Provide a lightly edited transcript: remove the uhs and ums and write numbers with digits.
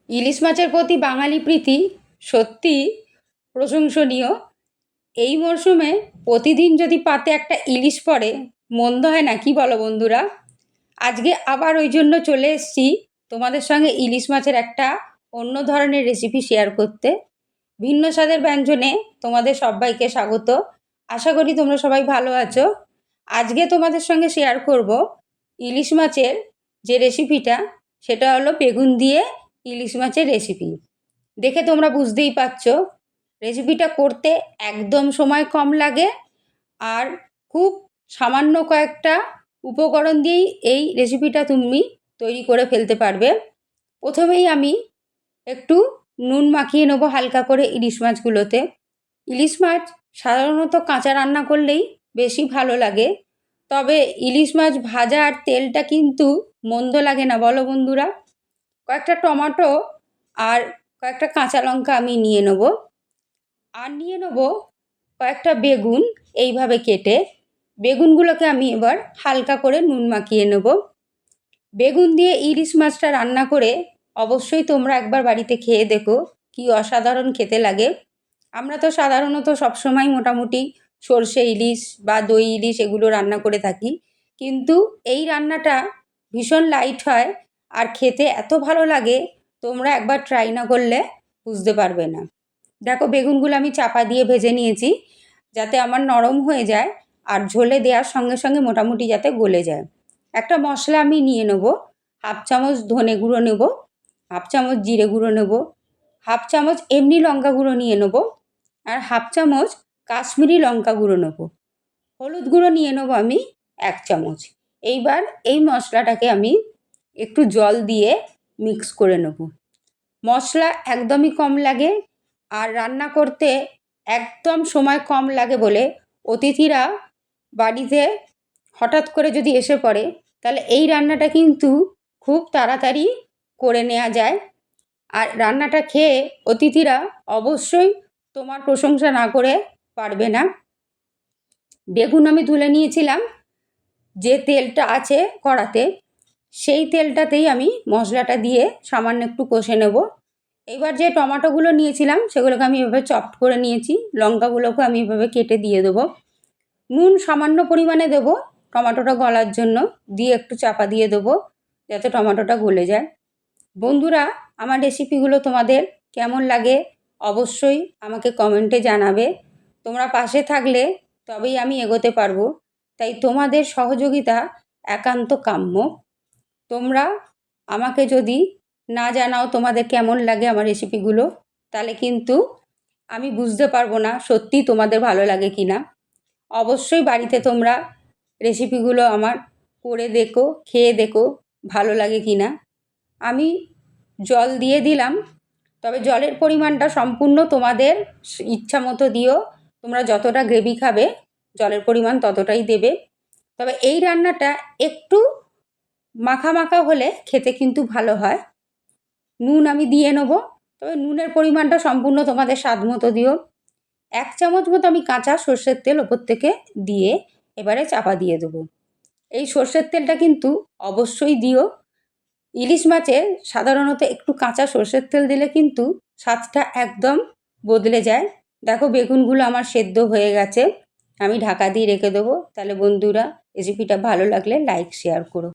ইলিশ মাছের প্রতি বাঙালি প্রীতি সত্যি প্রশংসনীয়। এই মরশুমে প্রতিদিন যদি পাতে একটা ইলিশ পড়ে, মন্দ হয় না, কি বলো বন্ধুরা? আজকে আবার ওই জন্য চলে এসেছি তোমাদের সঙ্গে ইলিশ মাছের একটা অন্য ধরনের রেসিপি শেয়ার করতে। ভিন্ন স্বাদের ব্যঞ্জনে তোমাদের সবাইকে স্বাগত। আশা করি তোমরা সবাই ভালো আছো। আজকে তোমাদের সঙ্গে শেয়ার করব ইলিশ মাছের যে রেসিপিটা, সেটা হলো বেগুন দিয়ে ইলিশ মাছের রেসিপি। দেখে তোমরা বুঝতেই পারছো রেসিপিটা করতে একদম সময় কম লাগে, আর খুব সামান্য কয়েকটা উপকরণ দিয়েই এই রেসিপিটা তুমি তৈরি করে ফেলতে পারবে। প্রথমেই আমি একটু নুন মাখিয়ে নেবো হালকা করে ইলিশ মাছগুলোতে। ইলিশ মাছ সাধারণত কাঁচা রান্না করলেই বেশি ভালো লাগে, তবে ইলিশ মাছ ভাজা আর তেলটা কিন্তু মন্দ লাগে না, বলো বন্ধুরা? কয়েকটা টমেটো আর কয়েকটা কাঁচা লঙ্কা আমি নিয়ে নেব, আর নিয়ে নেব কয়েকটা বেগুন এইভাবে কেটে। বেগুনগুলোকে আমি এবার হালকা করে নুন মাখিয়ে নেব। বেগুন দিয়ে ইলিশ মাছটা রান্না করে অবশ্যই তোমরা একবার বাড়িতে খেয়ে দেখো, কি অসাধারণ খেতে লাগে। আমরা তো সাধারণত সবসময় মোটামুটি সর্ষে ইলিশ বা দই ইলিশ এগুলো রান্না করে থাকি, কিন্তু এই রান্নাটা ভীষণ লাইট হয় আর খেতে এত ভালো লাগে, তোমরা একবার ট্রাই না করলে বুঝতে পারবে না। দেখো বেগুনগুলো আমি চাপা দিয়ে ভেজে নিয়েছি, যাতে আমার নরম হয়ে যায় আর ঝোলে দেওয়ার সঙ্গে সঙ্গে মোটামুটি যাতে গলে যায়। একটা মশলা আমি নিয়ে নেব, হাফ চামচ ধনে গুঁড়ো নেব, হাফ চামচ জিরে গুঁড়ো নেব, হাফ চামচ এমনি লঙ্কা গুঁড়ো নিয়ে নেব, আর হাফ চামচ কাশ্মীরি লঙ্কা গুঁড়ো নেব। হলুদ গুঁড়ো নিয়ে নেব আমি 1 চামচ। এইবার এই মশলাটাকে আমি একটু জল দিয়ে মিক্স করে নেব। মশলা একদমই কম লাগে, আর রান্না করতে একদম সময় কম লাগে বলে অতিথিরা বাড়িতে হঠাৎ করে যদি এসে পড়ে, তাহলে এই রান্নাটা কিন্তু খুব তাড়াতাড়ি করে নেওয়া যায়। আর রান্নাটা খেয়ে অতিথিরা অবশ্যই তোমার প্রশংসা না করে পারবে না। বেগুন আমি তুলে নিয়েছিলাম, যে তেলটা আছে কড়াতে সেই তেলটাতেই আমি মশলাটা দিয়ে সামান্য একটু কষে নেব। এবার যে টমেটোগুলো নিয়েছিলাম সেগুলোকে আমি এভাবে চপড করে নিয়েছি, লঙ্কাগুলোকে আমি এভাবে কেটে দিয়ে দেবো। নুন সামান্য পরিমাণে দেবো টমেটোটা গলার জন্য, দিয়ে একটু চাপা দিয়ে দেবো যাতে টমেটোটা গলে যায়। বন্ধুরা, আমার রেসিপিগুলো তোমাদের কেমন লাগে অবশ্যই আমাকে কমেন্টে জানাবে। তোমরা পাশে থাকলে তবেই আমি এগোতে পারবো, তাই তোমাদের সহযোগিতা একান্ত কাম্য। তোমরা আমাকে যদি না জানাও তোমাদের কেমন লাগে আমার রেসিপিগুলো, তাহলে কিন্তু আমি বুঝতে পারবো না সত্যিই তোমাদের ভালো লাগে কি না। অবশ্যই বাড়িতে তোমরা রেসিপিগুলো আমার করে দেখো, খেয়ে দেখো ভালো লাগে কি না। আমি জল দিয়ে দিলাম, তবে জলের পরিমাণটা সম্পূর্ণ তোমাদের ইচ্ছা মতো দিও। তোমরা যতটা গ্রেভি খাবে জলের পরিমাণ ততটাই দেবে। তবে এই রান্নাটা একটু মাখা মাখা হলে খেতে কিন্তু ভালো হয়। নুন আমি দিয়ে নেবো, তবে নুনের পরিমাণটা সম্পূর্ণ তোমাদের স্বাদ মতো দিও। 1 চামচ মতো আমি কাঁচা সর্ষের তেল ওপর থেকে দিয়ে এবারে চাপা দিয়ে দেবো। এই সর্ষের তেলটা কিন্তু অবশ্যই দিও। ইলিশ মাছে সাধারণত একটু কাঁচা সর্ষের তেল দিলে কিন্তু স্বাদটা একদম বদলে যায়। দেখো বেগুনগুলো আমার সেদ্ধ হয়ে গেছে, আমি ঢাকা দিয়ে রেখে দেবো। তাহলে বন্ধুরা, রেসিপিটা ভালো লাগলে লাইক শেয়ার করো।